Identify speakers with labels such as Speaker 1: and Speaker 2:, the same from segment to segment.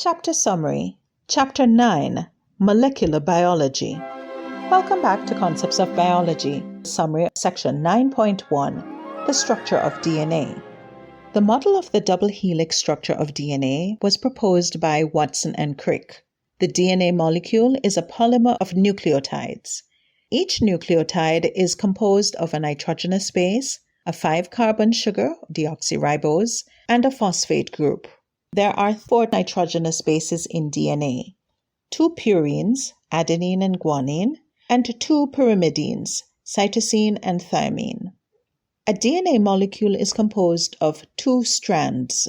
Speaker 1: Chapter Summary, Chapter 9, Molecular Biology. Welcome back to Concepts of Biology, Summary, Section 9.1, The Structure of DNA. The model of the double helix structure of DNA was proposed by Watson and Crick. The DNA molecule is a polymer of nucleotides. Each nucleotide is composed of a nitrogenous base, a 5-carbon sugar, deoxyribose, and a phosphate group. There are 4 nitrogenous bases in DNA, 2 purines, adenine and guanine, and 2 pyrimidines, cytosine and thymine. A DNA molecule is composed of 2 strands.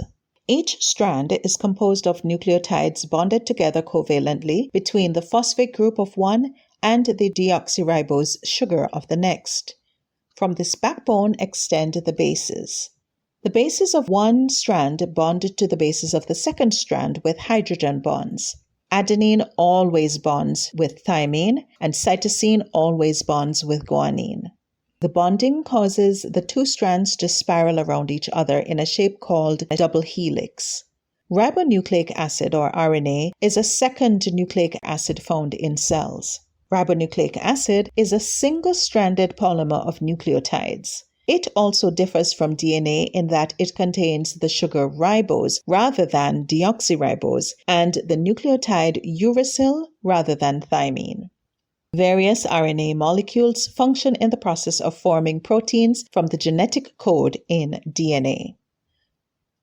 Speaker 1: Each strand is composed of nucleotides bonded together covalently between the phosphate group of one and the deoxyribose sugar of the next. From this backbone extend the bases. The bases of one strand bond to the bases of the second strand with hydrogen bonds. Adenine always bonds with thymine, and cytosine always bonds with guanine. The bonding causes the 2 strands to spiral around each other in a shape called a double helix. Ribonucleic acid, or RNA, is a second nucleic acid found in cells. Ribonucleic acid is a single-stranded polymer of nucleotides. It also differs from DNA in that it contains the sugar ribose rather than deoxyribose and the nucleotide uracil rather than thymine. Various RNA molecules function in the process of forming proteins from the genetic code in DNA.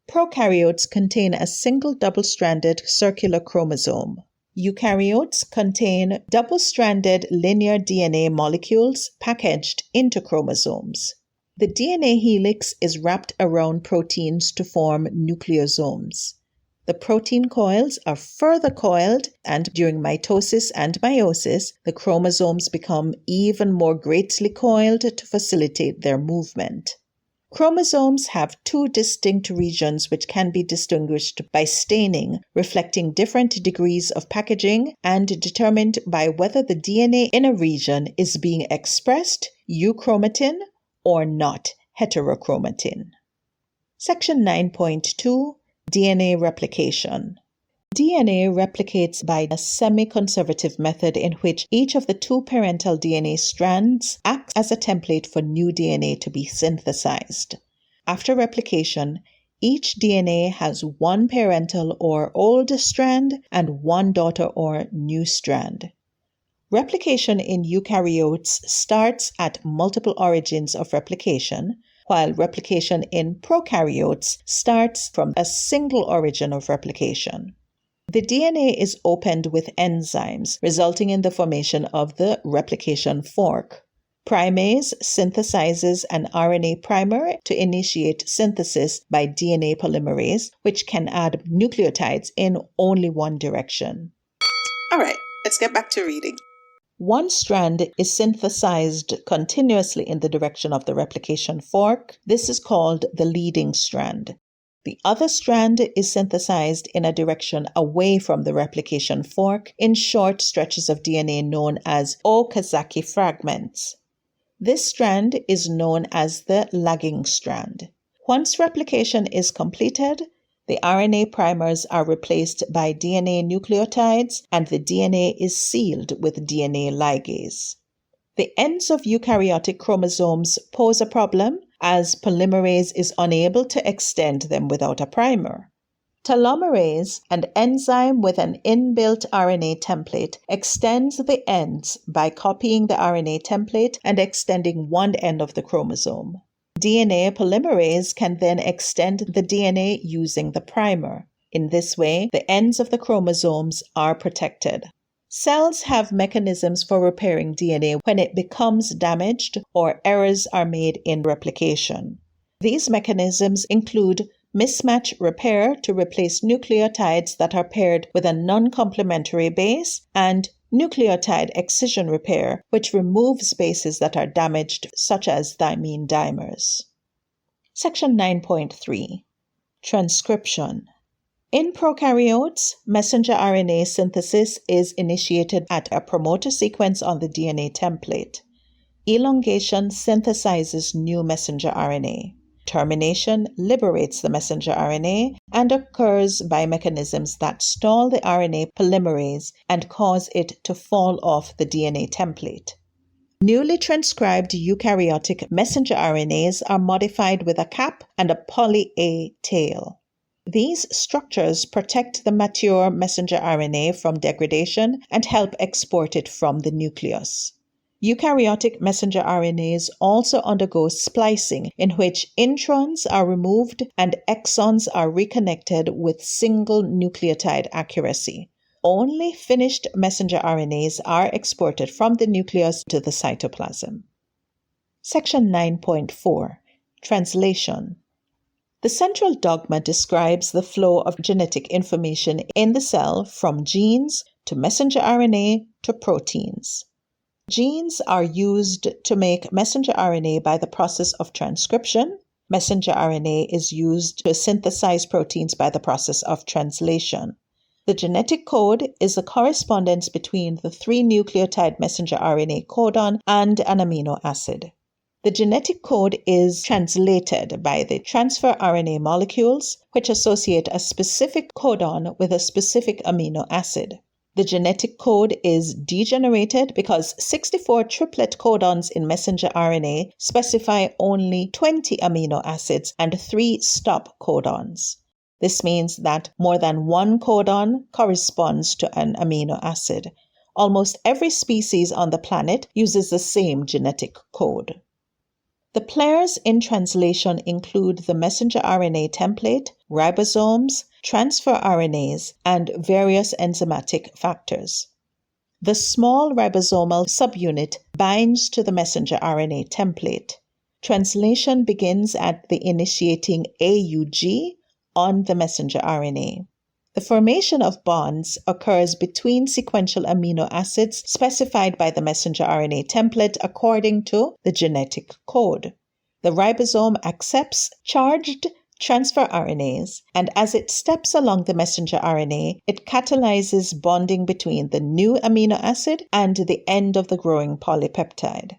Speaker 1: Prokaryotes contain a single double-stranded circular chromosome. Eukaryotes contain double-stranded linear DNA molecules packaged into chromosomes. The DNA helix is wrapped around proteins to form nucleosomes. The protein coils are further coiled, and during mitosis and meiosis, the chromosomes become even more greatly coiled to facilitate their movement. Chromosomes have 2 distinct regions which can be distinguished by staining, reflecting different degrees of packaging and determined by whether the DNA in a region is being expressed euchromatin or not heterochromatin. Section 9.2, DNA Replication. DNA replicates by a semi-conservative method in which each of the 2 parental DNA strands acts as a template for new DNA to be synthesized. After replication, each DNA has 1 parental or old strand and 1 daughter or new strand. Replication in eukaryotes starts at multiple origins of replication, while replication in prokaryotes starts from a single origin of replication. The DNA is opened with enzymes, resulting in the formation of the replication fork. Primase synthesizes an RNA primer to initiate synthesis by DNA polymerase, which can add nucleotides in only one direction.
Speaker 2: All right, let's get back to reading.
Speaker 1: One strand is synthesized continuously in the direction of the replication fork. This is called the leading strand. The other strand is synthesized in a direction away from the replication fork in short stretches of DNA known as Okazaki fragments. This strand is known as the lagging strand. Once replication is completed, the RNA primers are replaced by DNA nucleotides, and the DNA is sealed with DNA ligase. The ends of eukaryotic chromosomes pose a problem, as polymerase is unable to extend them without a primer. Telomerase, an enzyme with an inbuilt RNA template, extends the ends by copying the RNA template and extending one end of the chromosome. DNA polymerase can then extend the DNA using the primer. In this way, the ends of the chromosomes are protected. Cells have mechanisms for repairing DNA when it becomes damaged or errors are made in replication. These mechanisms include mismatch repair to replace nucleotides that are paired with a non-complementary base, and nucleotide excision repair, which removes bases that are damaged, such as thymine dimers. Section 9.3, Transcription. In prokaryotes, messenger RNA synthesis is initiated at a promoter sequence on the DNA template. Elongation synthesizes new messenger RNA. termination liberates the messenger RNA and occurs by mechanisms that stall the RNA polymerase and cause it to fall off the DNA template. Newly transcribed eukaryotic messenger RNAs are modified with a cap and a poly-A tail. These structures protect the mature messenger RNA from degradation and help export it from the nucleus. Eukaryotic messenger RNAs also undergo splicing, in which introns are removed and exons are reconnected with single nucleotide accuracy. Only finished messenger RNAs are exported from the nucleus to the cytoplasm. Section 9.4. Translation. The central dogma describes the flow of genetic information in the cell from genes to messenger RNA to proteins. Genes are used to make messenger RNA by the process of transcription. Messenger RNA is used to synthesize proteins by the process of translation. The genetic code is the correspondence between the 3 nucleotide messenger RNA codon and an amino acid. The genetic code is translated by the transfer RNA molecules, which associate a specific codon with a specific amino acid. The genetic code is degenerated because 64 triplet codons in messenger RNA specify only 20 amino acids and 3 stop codons. This means that more than one codon corresponds to an amino acid. Almost every species on the planet uses the same genetic code. The players in translation include the messenger RNA template, ribosomes, transfer RNAs, and various enzymatic factors. The small ribosomal subunit binds to the messenger RNA template. Translation begins at the initiating AUG on the messenger RNA. The formation of bonds occurs between sequential amino acids specified by the messenger RNA template according to the genetic code. The ribosome accepts charged transfer RNAs, and as it steps along the messenger RNA, it catalyzes bonding between the new amino acid and the end of the growing polypeptide.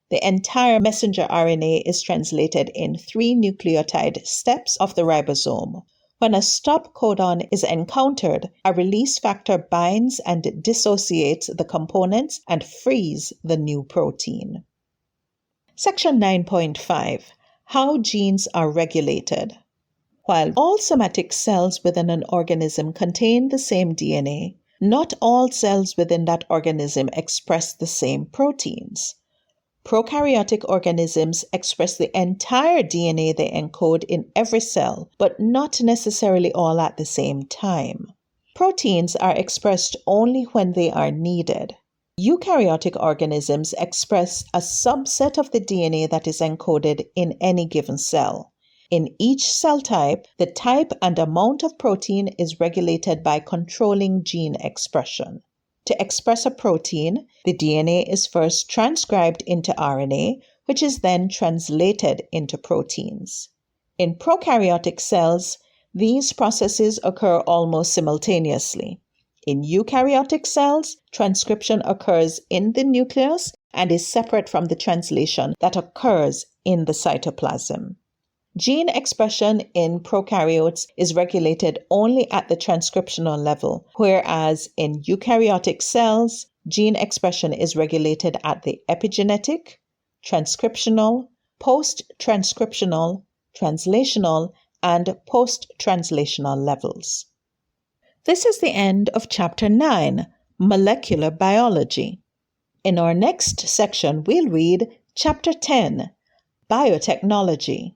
Speaker 1: The entire messenger RNA is translated in 3 nucleotide steps of the ribosome. When a stop codon is encountered, a release factor binds and dissociates the components and frees the new protein. Section 9.5. How genes are regulated. While all somatic cells within an organism contain the same DNA, not all cells within that organism express the same proteins. Prokaryotic organisms express the entire DNA they encode in every cell, but not necessarily all at the same time. Proteins are expressed only when they are needed. Eukaryotic organisms express a subset of the DNA that is encoded in any given cell. In each cell type, the type and amount of protein is regulated by controlling gene expression. To express a protein, the DNA is first transcribed into RNA, which is then translated into proteins. In prokaryotic cells, these processes occur almost simultaneously. In eukaryotic cells, transcription occurs in the nucleus and is separate from the translation that occurs in the cytoplasm. Gene expression in prokaryotes is regulated only at the transcriptional level, whereas in eukaryotic cells, gene expression is regulated at the epigenetic, transcriptional, post-transcriptional, translational, and post-translational levels. This is the end of Chapter 9, Molecular Biology. In our next section, we'll read Chapter 10, Biotechnology.